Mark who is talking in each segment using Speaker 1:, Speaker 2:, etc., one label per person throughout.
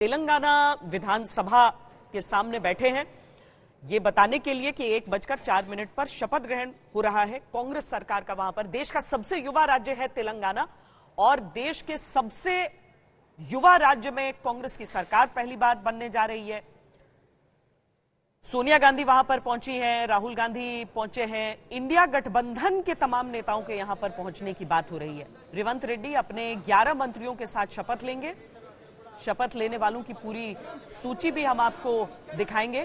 Speaker 1: तेलंगाना विधानसभा के सामने बैठे हैं ये बताने के लिए कि 1:04 पर शपथ ग्रहण हो रहा है कांग्रेस सरकार का। वहां पर देश का सबसे युवा राज्य है तेलंगाना और देश के सबसे युवा राज्य में कांग्रेस की सरकार पहली बार बनने जा रही है। सोनिया गांधी वहां पर पहुंची हैं, राहुल गांधी पहुंचे हैं, इंडिया गठबंधन के तमाम नेताओं के यहां पर पहुंचने की बात हो रही है। रेवंत रेड्डी अपने 11 मंत्रियों के साथ शपथ लेंगे। शपथ लेने वालों की पूरी सूची भी हम आपको दिखाएंगे।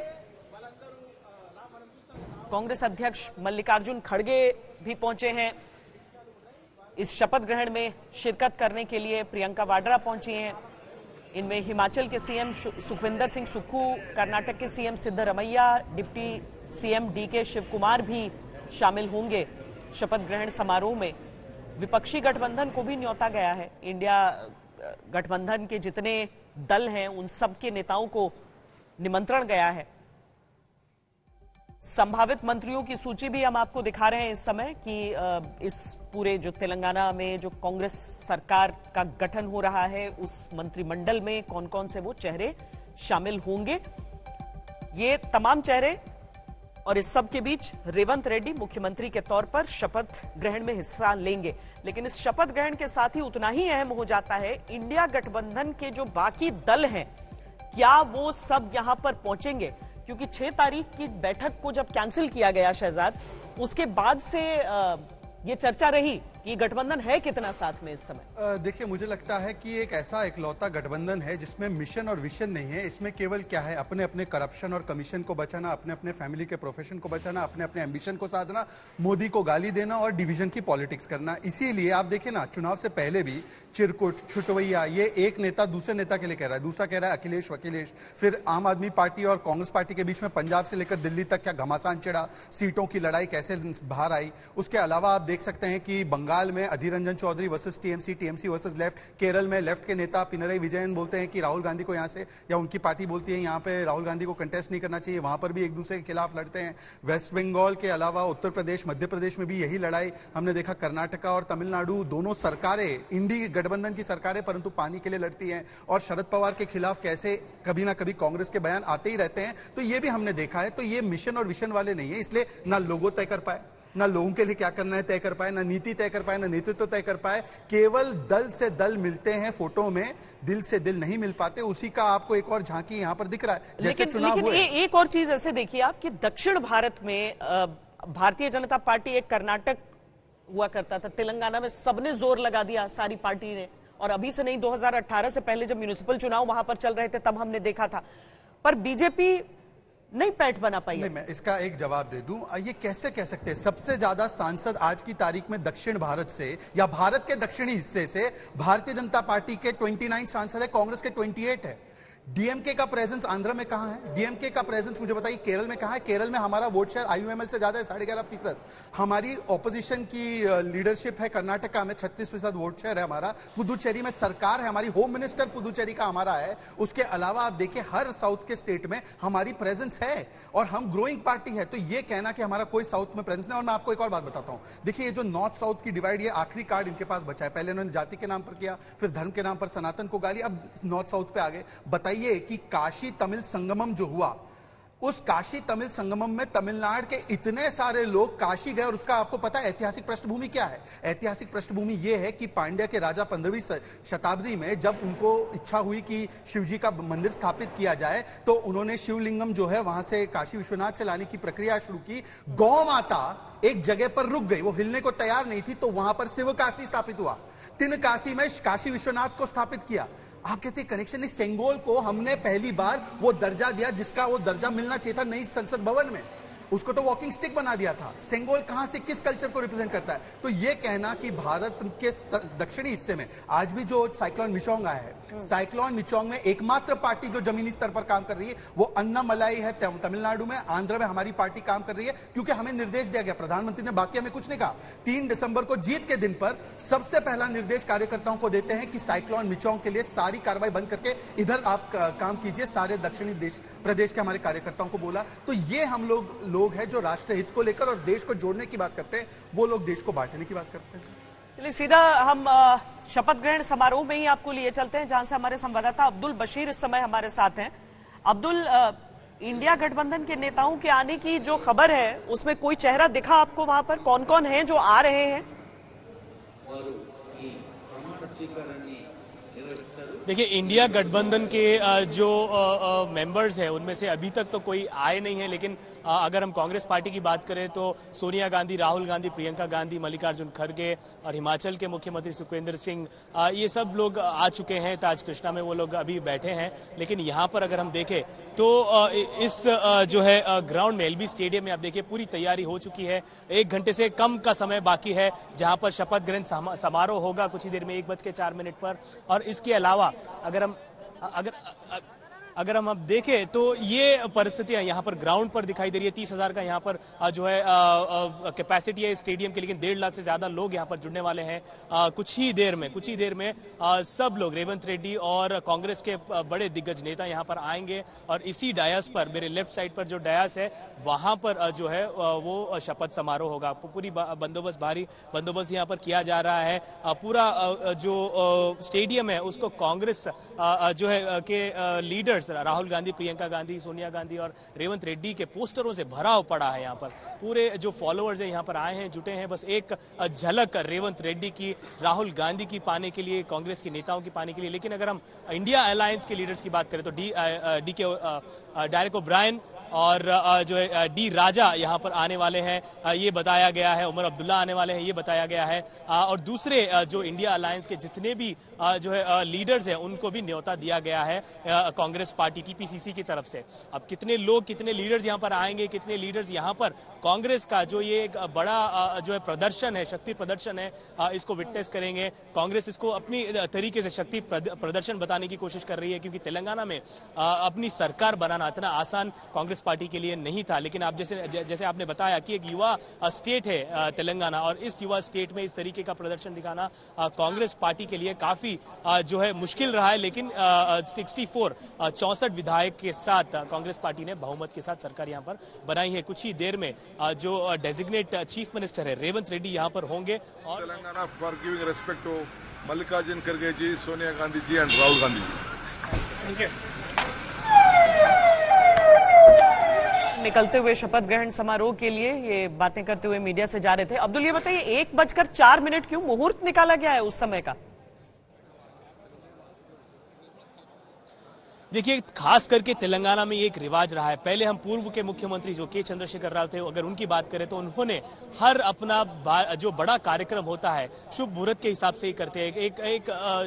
Speaker 1: कांग्रेस अध्यक्ष मल्लिकार्जुन खड़गे भी पहुंचे हैं इस शपथ ग्रहण में शिरकत करने के लिए। प्रियंका वाड्रा पहुंची हैं। इनमें हिमाचल के सीएम सुखविंदर सिंह सुक्खू, कर्नाटक के CM Siddaramaiah, deputy CM DK Shivakumar भी शामिल होंगे शपथ ग्रहण समारोह में। विपक्षी गठबंधन को भी न्योता गया है। इंडिया गठबंधन के जितने दल हैं उन सब के नेताओं को निमंत्रण गया है। संभावित मंत्रियों की सूची भी हम आपको दिखा रहे हैं इस समय कि इस पूरे जो तेलंगाना में जो कांग्रेस सरकार का गठन हो रहा है उस मंत्रिमंडल में कौन कौन से वो चेहरे शामिल होंगे। ये तमाम चेहरे और इस सब के बीच रेवंत रेड्डी मुख्यमंत्री के तौर पर शपथ ग्रहण में हिस्सा लेंगे। लेकिन इस शपथ ग्रहण के साथ ही उतना ही अहम हो जाता है इंडिया गठबंधन के जो बाकी दल हैं क्या वो सब यहां पर पहुंचेंगे, क्योंकि 6 तारीख की बैठक को जब कैंसिल किया गया शहजाद, उसके बाद से ये चर्चा रही कि गठबंधन है कितना साथ में इस समय।
Speaker 2: देखिए, मुझे लगता है कि एक ऐसा इकलौता गठबंधन है जिसमें मिशन और विजन नहीं है। इसमें केवल क्या है, अपने अपने करप्शन और कमीशन को बचाना, अपने अपने फैमिली के प्रोफेशन को बचाना, अपने अपने एम्बिशन को साधना, मोदी को गाली देना और डिवीजन की पॉलिटिक्स करना। इसीलिए आप देखिए ना, चुनाव से पहले भी चिरकुट छुटवैया, ये एक नेता दूसरे नेता के लिए कह रहा है, दूसरा कह रहा है अखिलेश वकीलेश। फिर आम आदमी पार्टी और कांग्रेस पार्टी के बीच में पंजाब से लेकर दिल्ली तक क्या घमासान चिड़ा, सीटों की लड़ाई कैसे बाहर आई। उसके अलावा आप देख सकते हैं कि बंगाल में Adhir Ranjan Chowdhury versus TMC, TMC versus left. Kerala में लेफ्ट के नेता पिनरई विजयन बोलते हैं कि राहुल गांधी को यहां से, या उनकी पार्टी बोलती है यहां पे राहुल गांधी को कंटेस्ट नहीं करना चाहिए। वहां पर भी एक दूसरे के खिलाफ लड़ते हैं। वेस्ट बंगाल के अलावा उत्तर प्रदेश, मध्य प्रदेश में भी यही लड़ाई हमने देखा। कर्नाटका और तमिलनाडु दोनों सरकारें इंडी गठबंधन की सरकारें परंतु पानी के लिए लड़ती हैं और शरद पवार के खिलाफ कैसे कभी ना कभी कांग्रेस के बयान आते ही रहते हैं। तो ये भी हमने देखा है। तो ये मिशन और विजन वाले नहीं है, इसलिए ना लोगो तय कर पाए, ना लोगों के लिए क्या करना है तय कर पाए, ना नीति तय कर पाए, ना नेतृत्व तय कर पाए। केवल दल से दल मिलते हैं फोटो में, दिल से दिल नहीं मिल पाते। उसी का आपको एक और झांकी यहां पर दिख रहा है। जैसे चुनाव हुए।
Speaker 1: एक और चीज ऐसे देखिए आप कि दक्षिण भारत में भारतीय जनता पार्टी, एक कर्नाटक हुआ करता था, तेलंगाना में सबने जोर लगा दिया सारी पार्टी ने। और अभी से नहीं, 2018 से पहले जब म्युनिसिपल चुनाव वहां पर चल रहे थे तब हमने देखा था। पर बीजेपी नहीं पैठ बना पाई।
Speaker 2: नहीं, मैं इसका एक जवाब दे दूं। ये कैसे कह सकते हैं सबसे ज्यादा सांसद आज की तारीख में दक्षिण भारत से या भारत के दक्षिणी हिस्से से भारतीय जनता पार्टी के 29 सांसद है, कांग्रेस के 28 है। डीएमके का प्रेजेंस आंध्र में कहां है? डीएमके का प्रेजेंस मुझे बताइए केरल में कहां है? केरल में हमारा वोट शेयर आईयूएमएल से ज्यादा है, 11.5%। हमारी ऑपोजिशन की लीडरशिप है कर्नाटका में, 36% वोट शेयर है हमारा। पुदुचेरी में सरकार है, हमारी होम मिनिस्टर पुदुचेरी का हमारा है। उसके अलावा आप देखिए हर साउथ के स्टेट में हमारी प्रेजेंस है और हम ग्रोइंग पार्टी है। तो ये कहना कि हमारा कोई साउथ में प्रेजेंस नहीं। और मैं आपको एक और बात बताता हूं, देखिए ये जो नॉर्थ साउथ की डिवाइड, ये आखिरी कार्ड इनके पास बचा है। पहले उन्होंने जाति के नाम पर किया, फिर धर्म के नाम पर सनातन को गाली, अब नॉर्थ साउथ पे आ गए। बताइए कि काशी तमिल संगमम जो हुआ, उस काशी तमिल संगमम में तमिलनाडु के इतने सारे लोग काशी गए और उसका आपको पता है ऐतिहासिक पृष्ठभूमि क्या है? ऐतिहासिक पृष्ठभूमि यह है कि पांड्या के राजा 15वीं शताब्दी में जब उनको इच्छा हुई कि शिवजी का मंदिर स्थापित किया जाए तो उन्होंने शिवलिंगम जो है वहां से काशी विश्वनाथ से लाने की प्रक्रिया शुरू की। गौ माता एक जगह पर रुक गई, वो हिलने को तैयार नहीं थी, तो वहां पर शिव काशी स्थापित हुआ। तीन काशी में काशी विश्वनाथ को स्थापित किया। आप कहते हैं कनेक्शन नहीं। सेंगोल को हमने पहली बार वो दर्जा दिया जिसका वो दर्जा मिलना चाहिए था नई संसद भवन में, उसको तो वॉकिंग स्टिक बना दिया था। सेंगोल कहां से किस कल्चर को रिप्रेजेंट करता है? तो ये कहना कि भारत के दक्षिणी हिस्से में आज भी जो साइक्लोन मिचोंग आया है, साइक्लोन मिचोंग में एकमात्र पार्टी जो जमीनी स्तर पर काम कर रही है वो अन्नामलाई है तमिलनाडु में। आंध्र में हमारी पार्टी काम कर रही है क्योंकि हमें निर्देश दिया गया, प्रधानमंत्री ने बाकी हमें कुछ नहीं कहा। 3 दिसंबर को जीत के दिन पर सबसे पहला निर्देश कार्यकर्ताओं को देते हैं कि साइक्लोन मिचोंग के लिए सारी कार्रवाई बंद करके इधर आप काम कीजिए। सारे दक्षिणी प्रदेश के हमारे कार्यकर्ताओं को बोला। तो ये हम लोग है जो राष्ट्र हित को लेकर और देश को जोड़ने की बात करते हैं, वो लोग देश को बांटने की बात करते हैं।
Speaker 1: चलिए सीधा हम शपथ ग्रहण समारोह में ही आपको लिए चलते हैं, जहां से हमारे संवाददाता अब्दुल बशीर इस समय हमारे साथ हैं। अब्दुल, इंडिया गठबंधन के नेताओं के आने की जो खबर है, उसमें कोई चेहरा दिखा आपको वहां पर? कौन कौन है जो आ रहे हैं?
Speaker 3: देखिए, इंडिया गठबंधन के जो मेंबर्स हैं उनमें से अभी तक तो कोई आए नहीं है, लेकिन अगर हम कांग्रेस पार्टी की बात करें तो सोनिया गांधी, राहुल गांधी, प्रियंका गांधी, मल्लिकार्जुन खड़गे और हिमाचल के मुख्यमंत्री सुखविंदर सिंह, ये सब लोग आ चुके हैं। ताज कृष्णा में वो लोग अभी बैठे हैं। लेकिन यहाँ पर अगर हम देखें तो इस जो है ग्राउंड में, एलबी स्टेडियम में आप देखिए पूरी तैयारी हो चुकी है। 1 घंटे से कम का समय बाकी है जहां पर शपथ ग्रहण समारोह होगा कुछ ही देर में 1:04 पर। और इसके अलावा अगर हम अब देखें तो ये परिस्थितियां यहाँ पर ग्राउंड पर दिखाई दे रही है। 30,000 का यहाँ पर जो है कैपेसिटी है स्टेडियम की, लेकिन 1.5 लाख से ज्यादा लोग यहाँ पर जुड़ने वाले हैं कुछ ही देर में सब लोग, रेवंत रेड्डी और कांग्रेस के बड़े दिग्गज नेता यहाँ पर आएंगे और इसी डायस पर, मेरे लेफ्ट साइड पर जो डायस है वहां पर जो है वो शपथ समारोह होगा। पूरी भारी बंदोबस्त यहाँ पर किया जा रहा है। पूरा जो स्टेडियम है उसको कांग्रेस जो है के लीडर्स राहुल गांधी, प्रियंका गांधी, सोनिया गांधी और रेवंत रेड्डी के पोस्टरों से भरा पड़ा है। यहाँ पर पूरे जो फॉलोअर्स हैं यहाँ पर आए हैं, जुटे हैं, बस एक झलक रेवंत रेड्डी की, राहुल गांधी की पाने के लिए, कांग्रेस के नेताओं की पाने के लिए। लेकिन अगर हम इंडिया अलायंस के लीडर्स की बात करें तो डेरेक ओब्रायन और जो है डी राजा यहाँ पर आने वाले हैं, ये बताया गया है। उमर अब्दुल्ला आने वाले हैं, ये बताया गया है। और दूसरे जो इंडिया अलायंस के जितने भी जो है लीडर्स हैं उनको भी न्योता दिया गया है कांग्रेस पार्टी टीपीसीसी की तरफ से। अब कितने लोग, कितने लीडर्स यहाँ पर आएंगे, कितने लीडर्स यहाँ पर कांग्रेस का जो ये एक बड़ा जो है प्रदर्शन है, शक्ति प्रदर्शन है, इसको विटनेस करेंगे। कांग्रेस इसको अपनी तरीके से शक्ति प्रदर्शन बताने की कोशिश कर रही है, क्योंकि तेलंगाना में अपनी सरकार बनाना इतना आसान कांग्रेस पार्टी के लिए नहीं था। लेकिन आप जैसे आपने बताया कि एक युवा स्टेट है तेलंगाना, और इस युवा स्टेट में इस तरीके का प्रदर्शन दिखाना कांग्रेस पार्टी के लिए काफी जो है मुश्किल रहा है। लेकिन 64 विधायक के साथ कांग्रेस पार्टी ने बहुमत के साथ सरकार यहां पर बनाई है। कुछ ही देर में जो डेजिग्नेट चीफ मिनिस्टर है रेवंत रेड्डी यहां पर होंगे। और
Speaker 4: Telangana for giving respect to Mallikarjun खड़गे जी, सोनिया गांधी जी एंड राहुल गांधी जी।
Speaker 1: निकलते हुए शपथ ग्रहण समारोह के लिए ये बातें करते हुए मीडिया से जा रहे थे। अब्दुल, ये बताइए 1:04 क्यों मुहूर्त निकाला गया है उस समय का?
Speaker 3: देखिए, खास करके तेलंगाना में एक रिवाज रहा है। पहले हम पूर्व के मुख्यमंत्री जो के चंद्रशेखर राव थे, अगर उनकी बात करें तो उन्होंने हर अपना जो बड़ा कार्यक्रम होता है शुभ मुहूर्त के हिसाब से ही करते हैं। एक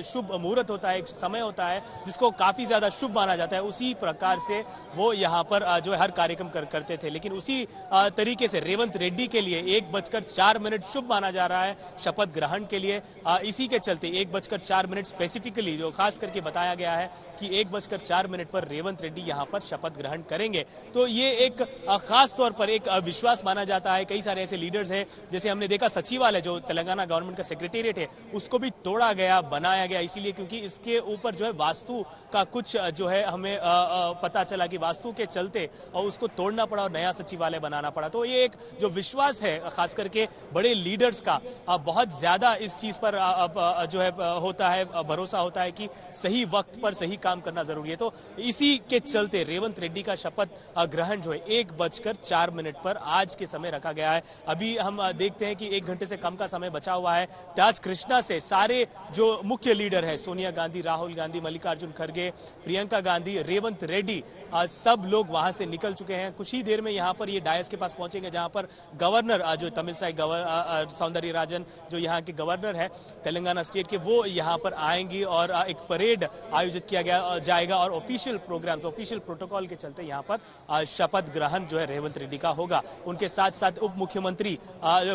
Speaker 3: शुभ मुहूर्त होता है, एक समय होता है जिसको काफी ज्यादा शुभ माना जाता है, उसी प्रकार से वो यहाँ पर जो है हर कार्यक्रम करते थे। लेकिन उसी तरीके से रेवंत रेड्डी के लिए 1:04 शुभ माना जा रहा है शपथ ग्रहण के लिए। इसी के चलते 1:04 स्पेसिफिकली जो खास करके बताया गया है कि 1:04 पर रेवंत रेड्डी यहां पर शपथ ग्रहण करेंगे। तो ये एक खास तौर पर एक विश्वास माना जाता है। कई सारे ऐसे लीडर्स हैं, जैसे हमने देखा सचिवालय जो तेलंगाना गवर्नमेंट का सेक्रेटेरिएट है उसको भी तोड़ा गया, बनाया गया, इसीलिए क्योंकि इसके ऊपर जो है वास्तु का कुछ जो है हमें पता चला कि वास्तु के चलते और उसको तोड़ना पड़ा और नया सचिवालय बनाना पड़ा। तो ये एक जो विश्वास है खास करके बड़े लीडर्स का, बहुत ज्यादा इस चीज पर जो है होता है, भरोसा होता है कि सही वक्त पर सही काम करना जरूरी है। तो इसी के चलते रेवंत रेड्डी का शपथ ग्रहण जो है 1:04 पर आज के समय रखा गया है। अभी हम देखते हैं कि 1 घंटे से कम का समय बचा हुआ है। ताज कृष्णा से सारे जो मुख्य लीडर है, सोनिया गांधी, राहुल गांधी, मल्लिकार्जुन खड़गे, प्रियंका गांधी, रेवंत रेड्डी, सब लोग वहां से निकल चुके हैं। कुछ ही देर में यहाँ पर ये डायस के पास पहुंचेंगे, जहां पर गवर्नर जो तमिलसाई सौंदरराजन जो यहाँ के गवर्नर है तेलंगाना स्टेट के, वो यहाँ पर आएंगी और एक परेड आयोजित किया जाएगा और ऑफिशियल प्रोग्राम्स, ऑफिशियल प्रोटोकॉल के चलते यहाँ पर शपथ ग्रहण जो है रेवंत रेड्डी का होगा। उनके साथ साथ उप मुख्यमंत्री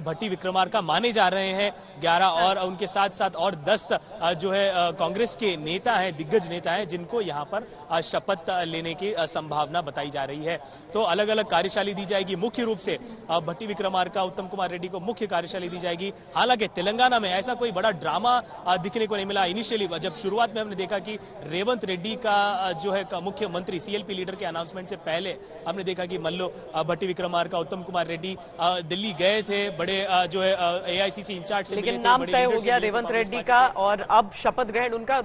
Speaker 3: भट्टी विक्रमार्का माने जा रहे हैं 11, और उनके साथ साथ और 10 जो है कांग्रेस के नेता हैं, दिग्गज नेता हैं, जिनको यहाँ पर शपथ लेने की संभावना बताई जा रही है। तो अलग अलग कार्यशाली दी जाएगी। मुख्य रूप से भट्टी विक्रमार्का, उत्तम कुमार रेड्डी को मुख्य कार्यशाली दी जाएगी। हालांकि तेलंगाना में ऐसा कोई बड़ा ड्रामा दिखने को नहीं मिला। इनिशियली जब शुरुआत में हमने देखा कि रेवंत रेड्डी का जो है मुख्यमंत्री सीएलपी लीडर के अनाउंसमेंट से पहले हमने देखा कि मल्लो भट्टी विक्रमार्का, उत्तम कुमार रेड्डी दिल्ली गए थे, बड़े जो है एआईसीसी इंचार्ज से,
Speaker 1: लेकिन नाम तय हो गया रेवंत रेड्डी का और अब शपथ ग्रहण उनका